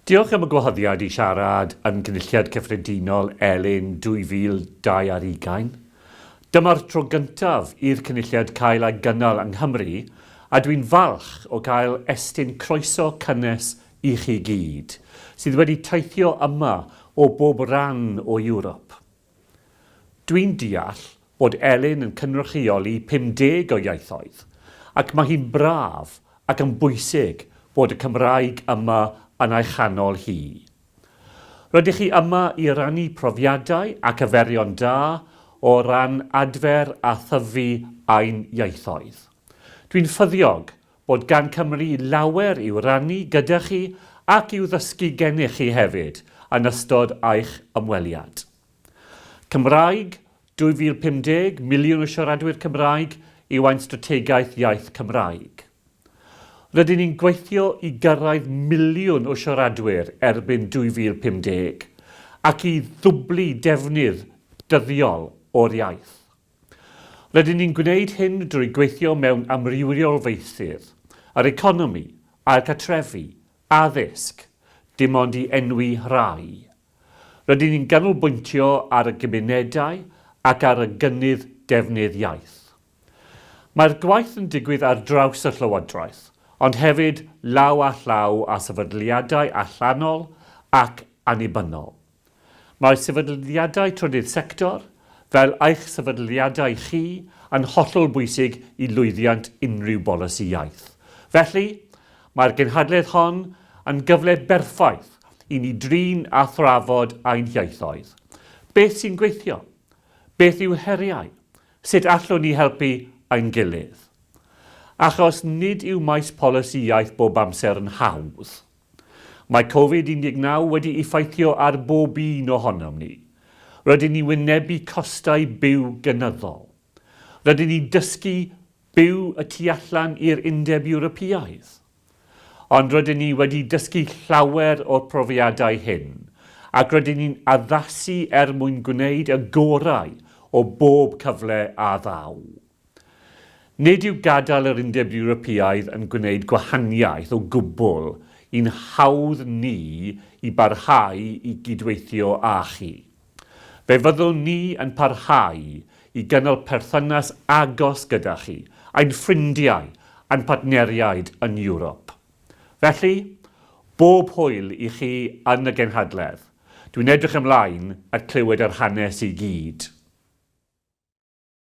Diolch am y gwahoddiad i siarad yn Gynulliad Cyffredinol ELEN 2020. Dyma'r tro gyntaf i'r Cynulliad cael ei gynnal yng Nghymru, a dwi'n falch o gael estyn croeso cynnes i chi gyd, sydd wedi teithio yma o bob ran o Ewrop. Dwi'n deall bod ELEN yn cynrychioli 50 o ieithoedd, ac mae hi'n braf ac yn bwysig bod y Cymraeg yma yn ei chanol hi. Rydych chi yma i rannu profiadau ac yferion da o ran adfer a thyfu ein ieithoedd. Dwi'n ffyddiog bod gan Cymru lawer i'w rannu gyda chi ac i'w ddysgu gennych chi hefyd yn ystod eich ymweliad. Cymraeg 2050, miliwn o siaradwyr Cymraeg yw ein strategaeth iaith Cymraeg. Rydyn ni'n gweithio i gyrraedd miliwn o siaradwyr erbyn 2050 ac i ddwblu defnydd dyddiol o'r iaith. Rydyn ni'n gwneud hyn drwy gweithio mewn amrywiol feysydd, yr economi, a'r cartrefi, addysg, dim ond i enwi rhai. Rydyn ni'n ganolbwyntio ar y gymunedau ac ar y gynnydd defnydd iaith. Mae'r gwaith yn digwydd ar draws y Llywodraeth, ond hefyd law a llaw a sefydliadau allanol ac annibynnol. Mae sefydliadau trydydd sector, fel eich sefydliadau chi, yn hollol bwysig i lwyddiant unrhyw bolisi iaith. Felly, mae'r genhadledd hon yn gyfle berffaith i ni drin a thrafod ein ieithoedd. Beth sy'n gweithio? Beth yw heriau? Sut allwn ni helpu ein gilydd? Achos nid yw maes polisi iaith bob amser yn hawdd. Mae Covid-19 wedi effeithio ar bob un ohonom ni. Rydyn ni wynebu costau byw gynyddol. Rydyn ni dysgu byw y tu allan i'r Undeb Ewropeaidd. Ond rydyn ni wedi dysgu llawer o'r profiadau hyn, ac rydyn ni'n addasu mwyn gwneud y gorau o bob cyfle a ddaw. Nid yw gadael yr Undeb Ewropeaidd yn gwneud gwahaniaeth o gwbl i'n hawdd ni i barhau i gydweithio â chi. Fe fyddwn ni yn parhau i gynnal perthynas agos gyda chi, ein ffrindiau a'n partneriaid yn Ewrop. Felly, bob hwyl i chi yn y genhadledd. Dwi'n edrych ymlaen at clywed yr hanes i gyd.